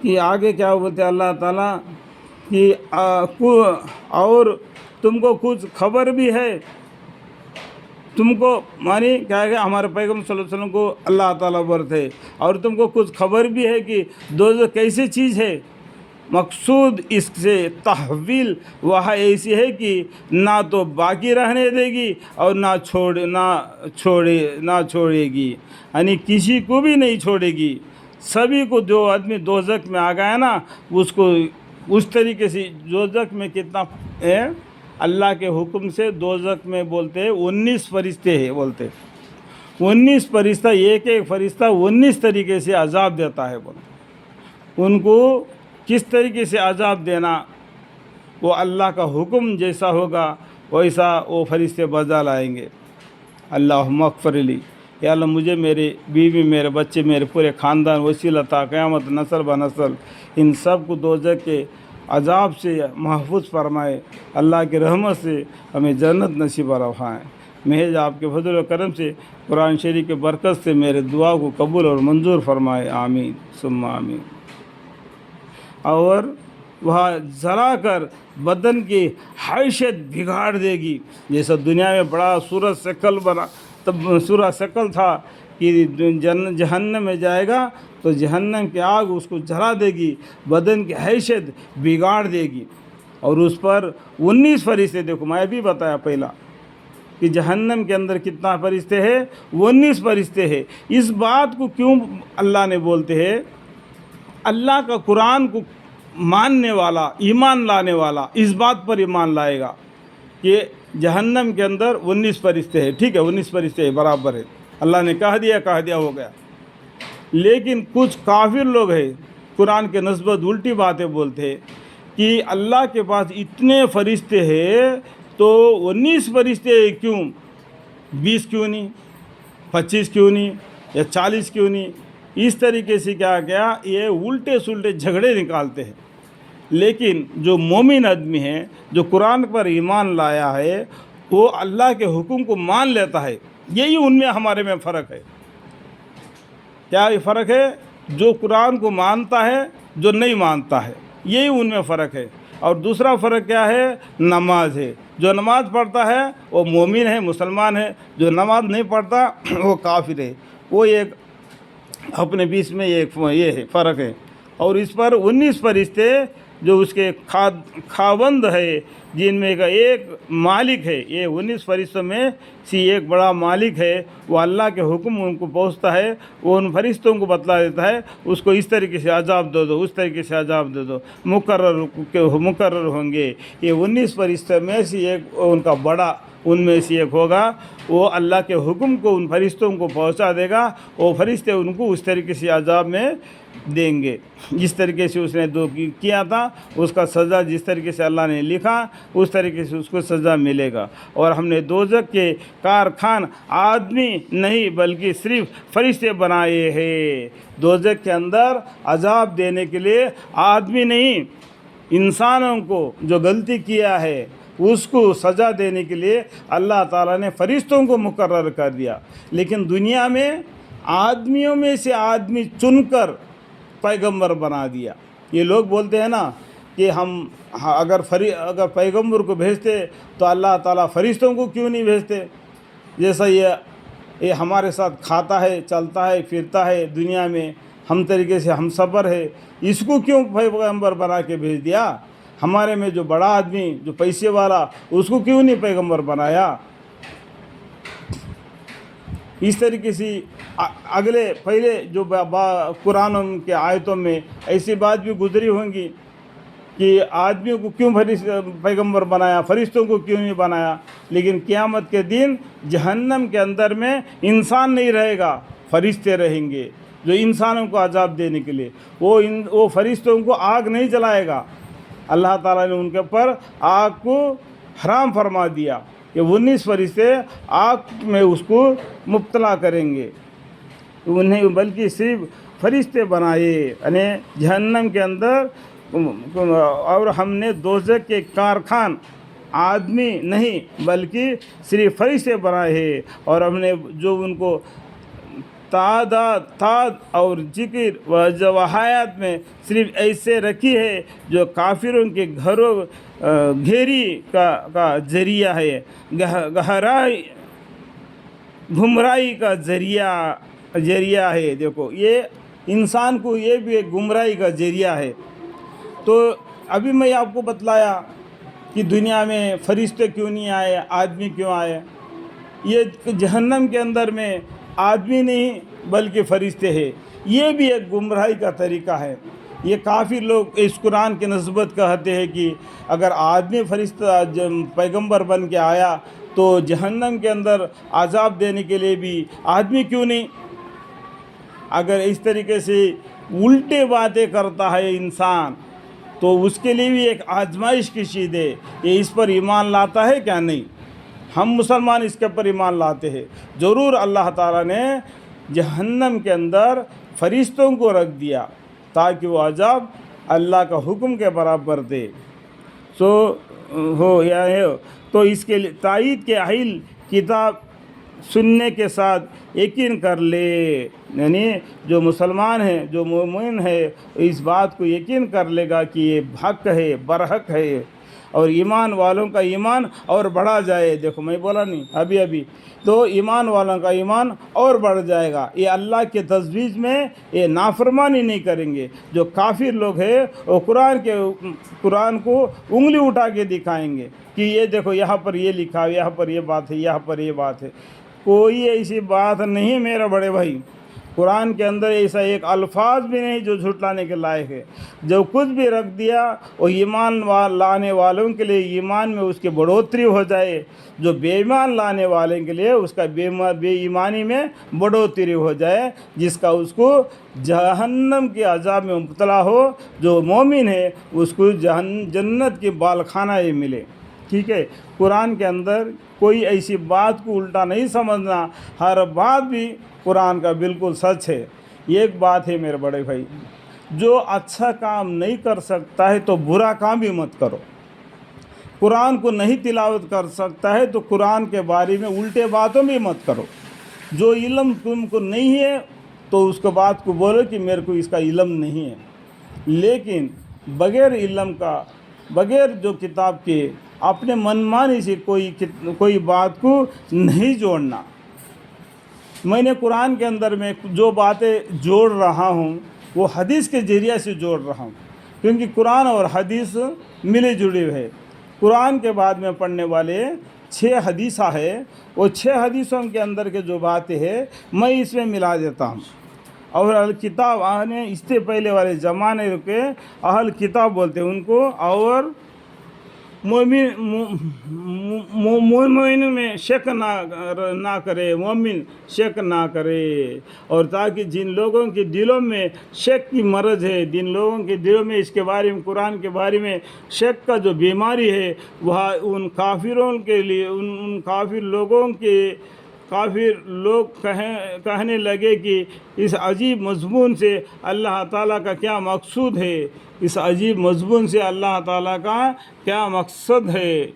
کہ آگے کیا بولتے اللہ تعالیٰ کہ اور تم کو کچھ خبر بھی ہے، تم کو مانی کیا ہے کہ ہمارے پیغمبر صلی اللہ علیہ وسلم کو اللہ تعالیٰ برتے، اور تم کو کچھ خبر بھی ہے کہ دوزخ کیسی چیز ہے۔ مقصود اس سے تحویل وہاں ایسی ہے کہ نہ تو باقی رہنے دے گی اور نہ چھوڑے گی، یعنی کسی کو بھی نہیں چھوڑے گی۔ سبھی کو، جو آدمی دوزخ میں آ گیا نا، اس کو اس طریقے سے دوزخ میں کتنا ہے، اللہ کے حکم سے دوزخ میں بولتے ہیں 19 فرشتے ہیں، بولتے 19 فرشتہ، ایک ایک فرشتہ 19 طریقے سے عذاب دیتا ہے۔ بولتے ان کو کس طریقے سے عذاب دینا، وہ اللہ کا حکم جیسا ہوگا ویسا وہ فرشتے بجا لائیں گے۔ اللہم اغفر لی، یا اللہ مجھے، میری بیوی، میرے بچے، میرے پورے خاندان، وسیلہ تا قیامت نسل بہ نسل، ان سب کو دوزخ کے عذاب سے محفوظ فرمائے۔ اللہ کی رحمت سے ہمیں جنت نصیب فرمائے۔ محض آپ کے فضل و کرم سے، قرآن شریف کے برکت سے میرے دعا کو قبول اور منظور فرمائے، آمین ثم آمین۔ اور وہاں جلا کر بدن کی حیثیت بگاڑ دے گی، جیسا دنیا میں بڑا سورج شکل بنا، تب سورج شکل تھا کہ جہنم میں جائے گا تو جہنم کی آگ اس کو جلا دے گی، بدن کی حیثیت بگاڑ دے گی، اور اس پر 19 فرشتے، دیکھو میں بھی بتایا پہلا کہ جہنم کے اندر کتنا فرشتے ہیں، 19 فرشتے ہیں۔ اس بات کو کیوں اللہ نے بولتے ہیں؟ اللہ کا قرآن کو ماننے والا، ایمان لانے والا اس بات پر ایمان لائے گا کہ جہنم کے اندر 19 فرشتے ہیں، ٹھیک ہے، 19 فرشتے ہیں، برابر ہے، اللہ نے کہہ دیا ہو گیا۔ لیکن کچھ کافر لوگ ہیں، قرآن کے نسبت الٹی باتیں بولتے ہیں کہ اللہ کے پاس اتنے فرشتے ہیں تو 19 فرشتے کیوں، 20 کیوں نہیں، 25 کیوں نہیں، یا 40 کیوں نہیں؟ اس طریقے سے کیا یہ الٹے سلٹے جھگڑے نکالتے ہیں۔ لیکن جو مومن آدمی ہے، جو قرآن پر ایمان لایا ہے، وہ اللہ کے حکم کو مان لیتا ہے۔ یہی ان میں ہمارے میں فرق ہے۔ کیا یہ فرق ہے؟ جو قرآن کو مانتا ہے، جو نہیں مانتا ہے، یہی ان میں فرق ہے۔ اور دوسرا فرق کیا ہے؟ نماز ہے۔ جو نماز پڑھتا ہے وہ مومن ہے، مسلمان ہے، جو نماز نہیں پڑھتا وہ کافر ہے۔ وہ ایک اپنے بیچ میں یہ ہے فرق ہے۔ اور اس پر 19 فرشتے جو اس کے خاوند ہے، جن میں کا ایک مالک ہے، یہ 19 فرشتوں میں سے ایک بڑا مالک ہے، وہ اللہ کے حکم ان کو پہنچتا ہے، وہ ان فرشتوں کو بتلا دیتا ہے، اس کو اس طریقے سے عذاب دے دو، اس طریقے سے عذاب دے دو، مقرر ہوں گے۔ یہ 19 فرشتوں میں سے ایک ان کا بڑا ان میں سے ایک ہوگا، وہ اللہ کے حکم کو ان فرشتوں کو پہنچا دے گا، وہ فرشتے ان کو اس طریقے سے عذاب میں دیں گے جس طریقے سے اس نے کیا تھا، اس کا سزا جس طریقے سے اللہ نے لکھا اس طریقے سے اس کو سزا ملے گا۔ اور ہم نے دوزخ کے کارخان آدمی نہیں بلکہ صرف فرشتے بنائے ہیں۔ دوزخ کے اندر عذاب دینے کے لیے آدمی نہیں، انسانوں کو جو غلطی کیا ہے اس کو سزا دینے کے لیے اللہ تعالیٰ نے فرشتوں کو مقرر کر دیا۔ لیکن دنیا میں آدمیوں میں سے آدمی چن کر پیغمبر بنا دیا۔ یہ لوگ بولتے ہیں نا کہ ہم اگر پیغمبر کو بھیجتے تو اللہ تعالیٰ فرشتوں کو کیوں نہیں بھیجتے؟ جیسا یہ ہمارے ساتھ کھاتا ہے، چلتا ہے، پھرتا ہے دنیا میں، ہم طریقے سے ہم صبر ہے، اس کو کیوں پیغمبر بنا کے بھیج دیا؟ ہمارے میں جو بڑا آدمی، جو پیسے والا، اس کو کیوں نہیں پیغمبر بنایا؟ اس طریقے سے پہلے جو قرآن کے آیتوں میں ایسی بات بھی گزری ہوں گی کہ آدمیوں کو کیوں پیغمبر بنایا، فرشتوں کو کیوں نہیں بنایا؟ لیکن قیامت کے دن جہنم کے اندر میں انسان نہیں رہے گا، فرشتے رہیں گے جو انسانوں کو عذاب دینے کے لیے۔ وہ فرشتوں کو آگ نہیں جلائے گا، اللہ تعالیٰ نے ان کے پر آگ کو حرام فرما دیا کہ 19 فرشتے آگ میں اس کو مبتلا کریں گے، انہیں بلکہ صرف فرشتے بنائے، یعنی جہنم کے اندر۔ اور ہم نے دوزخ کے کارخان آدمی نہیں بلکہ صرف فرشتے بنائے ہیں، اور ہم نے جو ان کو تعداد اور ذکر و جواہیات میں صرف ایسے رکھی ہے جو کافروں کے گھروں گھیری کا ذریعہ ہے، گمراہی کا ذریعہ ہے۔ دیکھو یہ انسان کو یہ بھی ایک گمراہی کا ذریعہ ہے۔ تو ابھی میں آپ کو بتلایا کہ دنیا میں فرشتے کیوں نہیں آئے، آدمی کیوں آئے۔ یہ جہنم کے اندر میں آدمی نہیں بلکہ فرشتے ہیں۔ یہ بھی ایک گمراہی کا طریقہ ہے۔ یہ کافی لوگ اس قرآن کی نسبت کہتے ہیں کہ اگر آدمی فرشتہ پیغمبر بن کے آیا تو جہنم کے اندر عذاب دینے کے لیے بھی آدمی کیوں نہیں۔ اگر اس طریقے سے الٹے باتیں کرتا ہے انسان تو اس کے لیے بھی ایک آزمائش کی چیز ہے۔ یہ اس پر ایمان لاتا ہے کیا؟ نہیں۔ ہم مسلمان اس کے پر ایمان لاتے ہیں۔ ضرور اللہ تعالیٰ نے جہنم کے اندر فرشتوں کو رکھ دیا تاکہ وہ عذاب اللہ کا حکم کے برابر دے تو اس کے لیے تائید کے اہل کتاب سننے کے ساتھ یقین کر لے، یعنی جو مسلمان ہیں، جو مومن ہے، اس بات کو یقین کر لے گا کہ یہ حق ہے، برحق ہے، اور ایمان والوں کا ایمان اور بڑھا جائے۔ دیکھو میں بولا نہیں ابھی تو ایمان والوں کا ایمان اور بڑھ جائے گا۔ یہ اللہ کے تجویز میں یہ نافرمانی نہیں کریں گے۔ جو کافر لوگ ہیں وہ قرآن کو انگلی اٹھا کے دکھائیں گے کہ یہ دیکھو یہاں پر یہ لکھا ہے، یہاں پر یہ بات ہے، یہاں پر یہ بات ہے۔ کوئی ایسی بات نہیں میرے بڑے بھائی، قرآن کے اندر ایسا ایک الفاظ بھی نہیں جو جھٹلانے کے لائق ہے۔ جو کچھ بھی رکھ دیا وہ ایمان لانے والوں کے لیے ایمان میں اس کی بڑھوتری ہو جائے، جو بے ایمان لانے والے کے لیے اس کا بے ایمانی میں بڑھوتری ہو جائے، جس کا اس کو جہنم کے عذاب میں مبتلا ہو۔ جو مومن ہے اس کو جنت کی بالخانہ یہ ملے۔ ٹھیک ہے، قرآن کے اندر کوئی ایسی بات کو الٹا نہیں سمجھنا، ہر بات بھی قرآن کا بالکل سچ ہے۔ ایک بات ہے میرے بڑے بھائی، جو اچھا کام نہیں کر سکتا ہے تو برا کام بھی مت کرو۔ قرآن کو نہیں تلاوت کر سکتا ہے تو قرآن کے بارے میں الٹے باتوں بھی مت کرو۔ جو علم تم کو نہیں ہے تو اس کو بات کو بولو کہ میرے کو اس کا علم نہیں ہے، لیکن بغیر علم کا، بغیر جو کتاب کے اپنے منمانی سے کوئی بات کو نہیں جوڑنا۔ میں نے قرآن کے اندر میں جو باتیں جوڑ رہا ہوں وہ حدیث کے ذریعے سے جوڑ رہا ہوں، کیونکہ قرآن اور حدیث ملے جڑے ہوئے۔ قرآن کے بعد میں پڑھنے والے 6 حدیثہ ہے، وہ 6 حدیثوں کے اندر کے جو باتیں ہیں میں اس میں ملا دیتا ہوں۔ اور اہل کتاب آنے اس سے پہلے والے زمانے کے اہل کتاب بولتے ہیں ان کو، اور مومن میں شک نہ کرے، مومن شک نہ کرے، اور تاکہ جن لوگوں کے دلوں میں شک کی مرض ہے، جن لوگوں کے دلوں میں اس کے بارے میں، قرآن کے بارے میں شک کا جو بیماری ہے، وہ ان کافروں کے لیے، ان کافر لوگ کہنے لگے کہ اس عجیب مضمون سے اللہ تعالیٰ کا کیا مقصود ہے، اس عجیب مضمون سے اللہ تعالیٰ کا کیا مقصد ہے۔